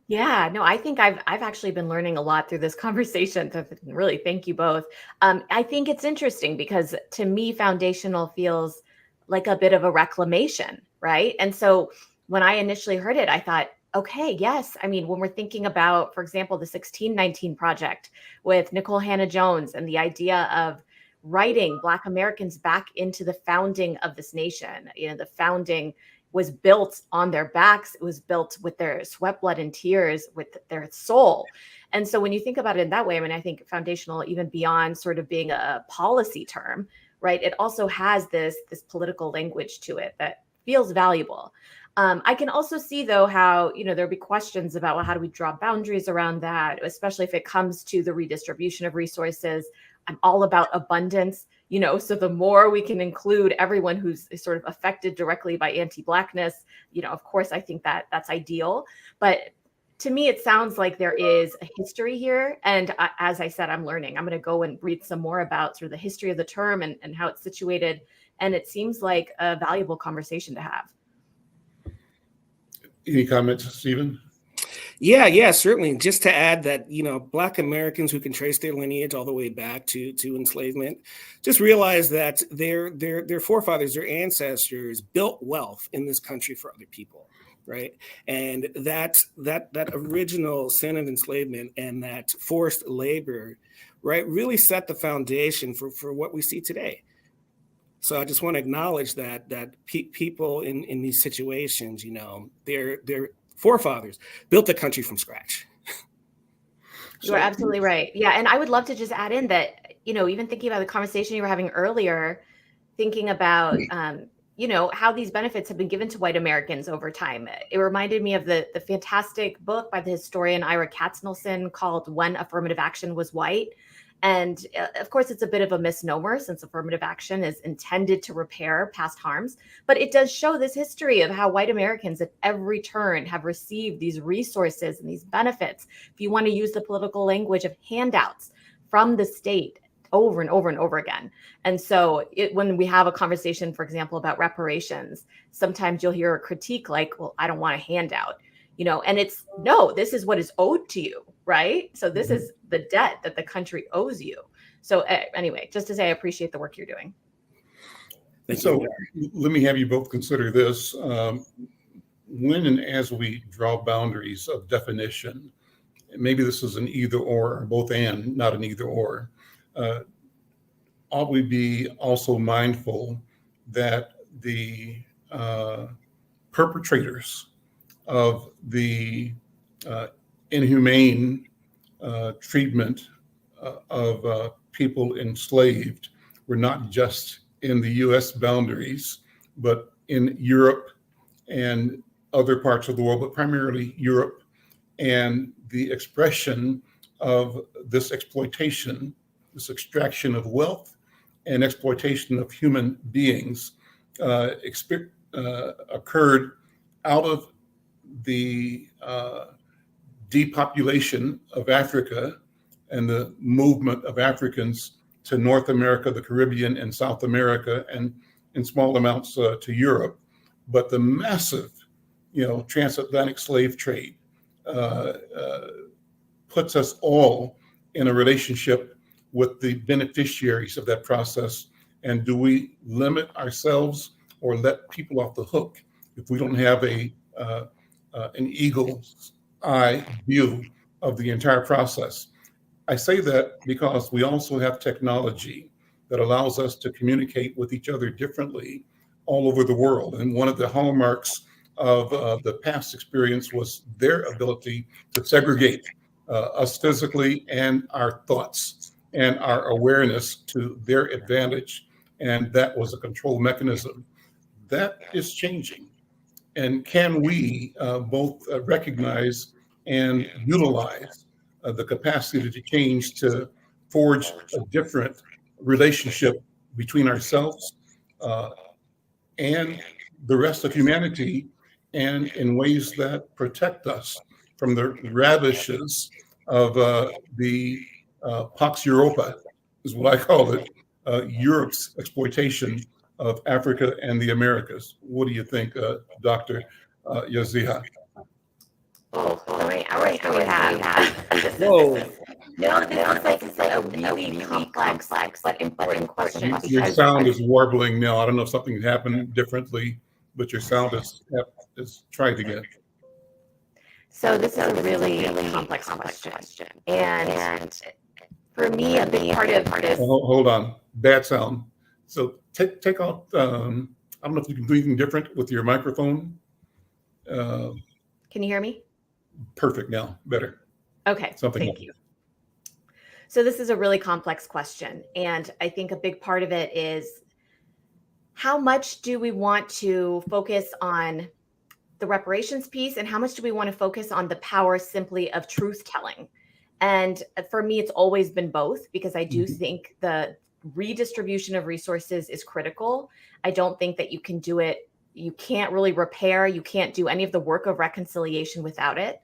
Yeah, no, I think I've actually been learning a lot through this conversation. So really, thank you both. I think it's interesting because to me, foundational feels like a bit of a reclamation, right? And so when I initially heard it, I thought, okay, yes. I mean, when we're thinking about, for example, the 1619 Project with Nicole Hannah-Jones and the idea of writing Black Americans back into the founding of this nation, the founding was built on their backs. It was built with their sweat, blood, and tears, with their soul. And so when you think about it in that way, I mean, I think foundational, even beyond sort of being a policy term, right, it also has this political language to it that feels valuable. I can also see, though, how, there'll be questions about, well, how do we draw boundaries around that, especially if it comes to the redistribution of resources. I'm all about abundance, so the more we can include everyone who's sort of affected directly by anti-Blackness, of course, I think that that's ideal. But to me, it sounds like there is a history here. And as I said, I'm learning. I'm going to go and read some more about sort of the history of the term and how it's situated. And it seems like a valuable conversation to have. Any comments, Stephen? Yeah, certainly. Just to add that, Black Americans who can trace their lineage all the way back to enslavement, just realize that their forefathers, their ancestors built wealth in this country for other people, right? And that original sin of enslavement and that forced labor, right, really set the foundation for what we see today. So I just want to acknowledge that people in these situations, their forefathers built the country from scratch. You're absolutely right. Yeah. And I would love to just add in that, even thinking about the conversation you were having earlier, thinking about, how these benefits have been given to white Americans over time. It reminded me of the fantastic book by the historian Ira Katznelson called When Affirmative Action Was White. And of course, it's a bit of a misnomer since affirmative action is intended to repair past harms. But it does show this history of how white Americans at every turn have received these resources and these benefits. If you want to use the political language of handouts from the state over and over and over again. And so when we have a conversation, for example, about reparations, sometimes you'll hear a critique like, well, I don't want a handout. And it's no, this is what is owed to you, right? So this is the debt that the country owes you. So anyway, just to say, I appreciate the work you're doing. So let me have you both consider this. When and as we draw boundaries of definition, maybe this is an either or both and, not an either or, ought we be also mindful that the perpetrators of the inhumane treatment of people enslaved were not just in the US boundaries, but in Europe and other parts of the world, but primarily Europe. And the expression of this exploitation, this extraction of wealth and exploitation of human beings occurred out of the depopulation of Africa and the movement of Africans to North America, the Caribbean, and South America, and in small amounts to Europe. But the massive, transatlantic slave trade puts us all in a relationship with the beneficiaries of that process. And do we limit ourselves or let people off the hook if we don't have an eagle's eye view of the entire process? I say that because we also have technology that allows us to communicate with each other differently all over the world. And one of the hallmarks of the past experience was their ability to segregate us physically and our thoughts and our awareness to their advantage. And that was a control mechanism. That is changing. And can we both recognize and utilize the capacity to change to forge a different relationship between ourselves and the rest of humanity, and in ways that protect us from the ravages of the Pax Europa, is what I call it, Europe's exploitation of Africa and the Americas. What do you think, Dr. Yazdiha? Oh, sorry, I already have. Whoa. No, this is like a really complex but important question. Your sound is warbling now. I don't know if something happened differently, but your sound is tried again. So this is a really complex question. And for me, a big part of this. Hold on, bad sound. So take out, I don't know if you can do anything different with your microphone. Can you hear me? Perfect now, better. Okay, thank you. So this is a really complex question. And I think a big part of it is how much do we want to focus on the reparations piece and how much do we want to focus on the power simply of truth telling? And for me, it's always been both, because I do think the redistribution of resources is critical. I don't think that you can do it. You can't really repair. You can't do any of the work of reconciliation without it.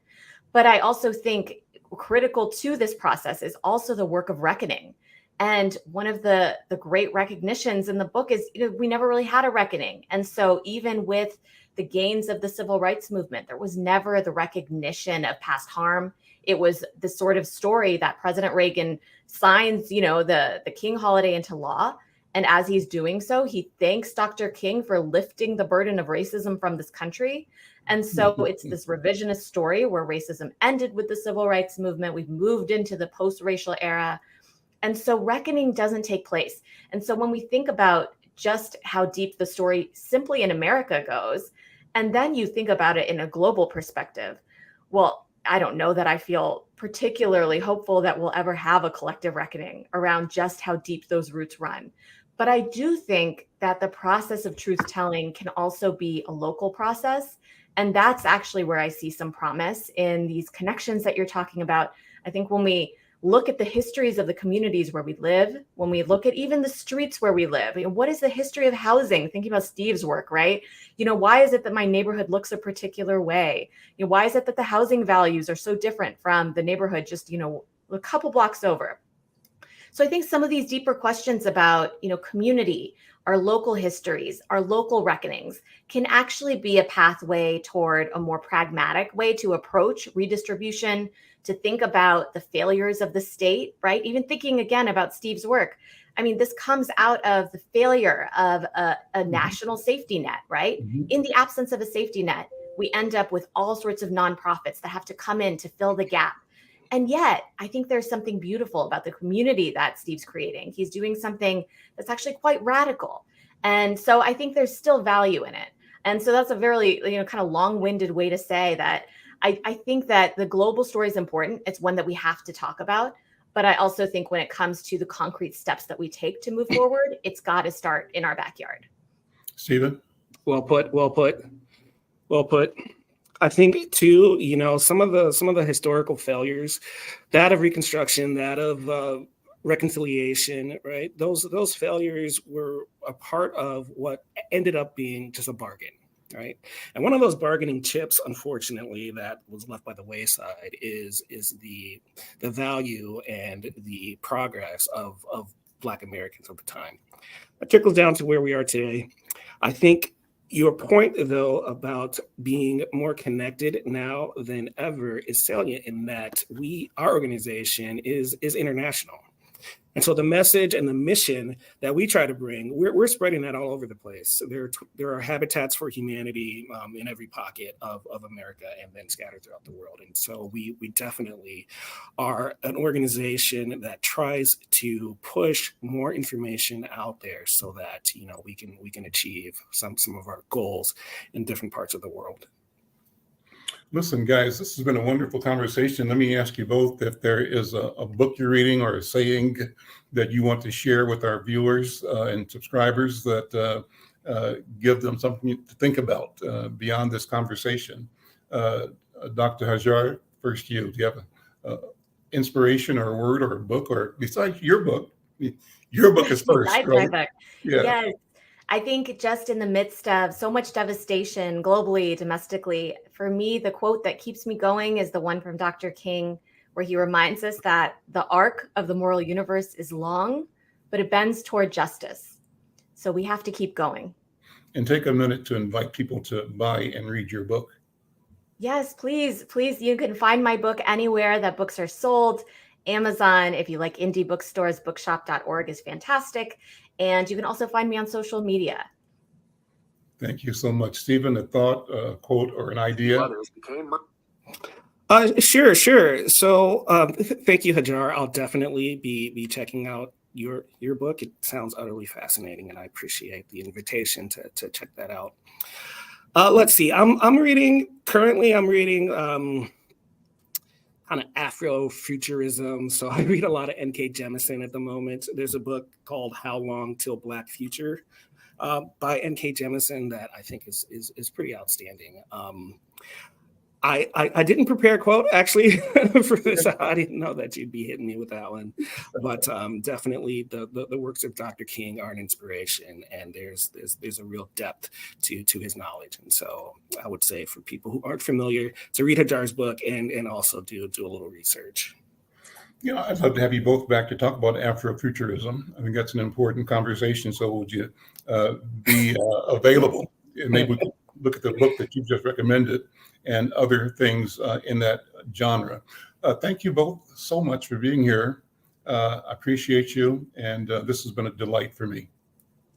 But I also think critical to this process is also the work of reckoning. And one of the great recognitions in the book is, we never really had a reckoning. And so even with the gains of the civil rights movement. There was never the recognition of past harm. It was the sort of story that President Reagan signs, the King holiday into law. And as he's doing so, he thanks Dr. King for lifting the burden of racism from this country. And so it's this revisionist story where racism ended with the civil rights movement. We've moved into the post-racial era. And so reckoning doesn't take place. And so when we think about just how deep the story simply in America goes, and then you think about it in a global perspective, well, I don't know that I feel particularly hopeful that we'll ever have a collective reckoning around just how deep those roots run. But I do think that the process of truth telling can also be a local process. And that's actually where I see some promise in these connections that you're talking about. I think when we look at the histories of the communities where we live, when we look at even the streets where we live, what is the history of housing? Thinking about Steve's work, right? Why is it that my neighborhood looks a particular way? Why is it that the housing values are so different from the neighborhood just, a couple blocks over? So I think some of these deeper questions about, community, our local histories, our local reckonings can actually be a pathway toward a more pragmatic way to approach redistribution, to think about the failures of the state, right? Even thinking again about Steve's work. I mean, this comes out of the failure of a national safety net, right? In the absence of a safety net, we end up with all sorts of nonprofits that have to come in to fill the gap. And yet, I think there's something beautiful about the community that Steve's creating. He's doing something that's actually quite radical. And so I think there's still value in it. And so that's a very, kind of long-winded way to say that I think that the global story is important. It's one that we have to talk about. But I also think when it comes to the concrete steps that we take to move forward, it's got to start in our backyard. Stephen? Well put. I think too, some of the historical failures, that of Reconstruction, that of reconciliation, right? Those failures were a part of what ended up being just a bargain, right? And one of those bargaining chips, unfortunately, that was left by the wayside is the value and the progress of Black Americans of the time. That trickles down to where we are today. I think your point, though, about being more connected now than ever is salient in that our organization is international. And so the message and the mission that we try to bring, we're spreading that all over the place. There are habitats for humanity in every pocket of America and then scattered throughout the world. And so we definitely are an organization that tries to push more information out there so that we can achieve some of our goals in different parts of the world. Listen, guys, this has been a wonderful conversation. Let me ask you both if there is a book you're reading or a saying that you want to share with our viewers and subscribers that give them something to think about beyond this conversation. Dr. Hajar, first you. Do you have an inspiration or a word or a book, or besides your book? Your book is first, besides right? My book. Yeah. Yes. I think just in the midst of so much devastation globally, domestically, for me, the quote that keeps me going is the one from Dr. King, where he reminds us that the arc of the moral universe is long, but it bends toward justice. So we have to keep going. And take a minute to invite people to buy and read your book. Yes, please. You can find my book anywhere that books are sold. Amazon, if you like indie bookstores, bookshop.org is fantastic. And you can also find me on social media. Thank you so much. Stephen, a thought, a quote, or an idea? Sure. So thank you, Hajar. I'll definitely be checking out your book. It sounds utterly fascinating, and I appreciate the invitation to check that out. Let's see. I'm reading kind of Afrofuturism. So I read a lot of N.K. Jemisin at the moment. There's a book called How Long Till Black Future by N.K. Jemisin that I think is pretty outstanding. I didn't prepare a quote actually for this. I didn't know that you'd be hitting me with that one, but definitely the works of Dr. King are an inspiration, and there's a real depth to his knowledge. And so I would say for people who aren't familiar to read Hajar's book and also do a little research. Yeah, I'd love to have you both back to talk about Afrofuturism. I think that's an important conversation. So would you be available? And maybe look at the book that you just recommended and other things in that genre. Thank you both so much for being here. I appreciate you, and this has been a delight for me.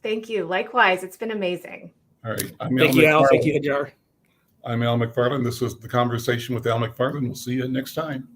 Thank you. Likewise, it's been amazing. All right. Thank you, Al. Thank you, Hajar. I'm Al McFarlane. This was The Conversation with Al McFarlane. We'll see you next time.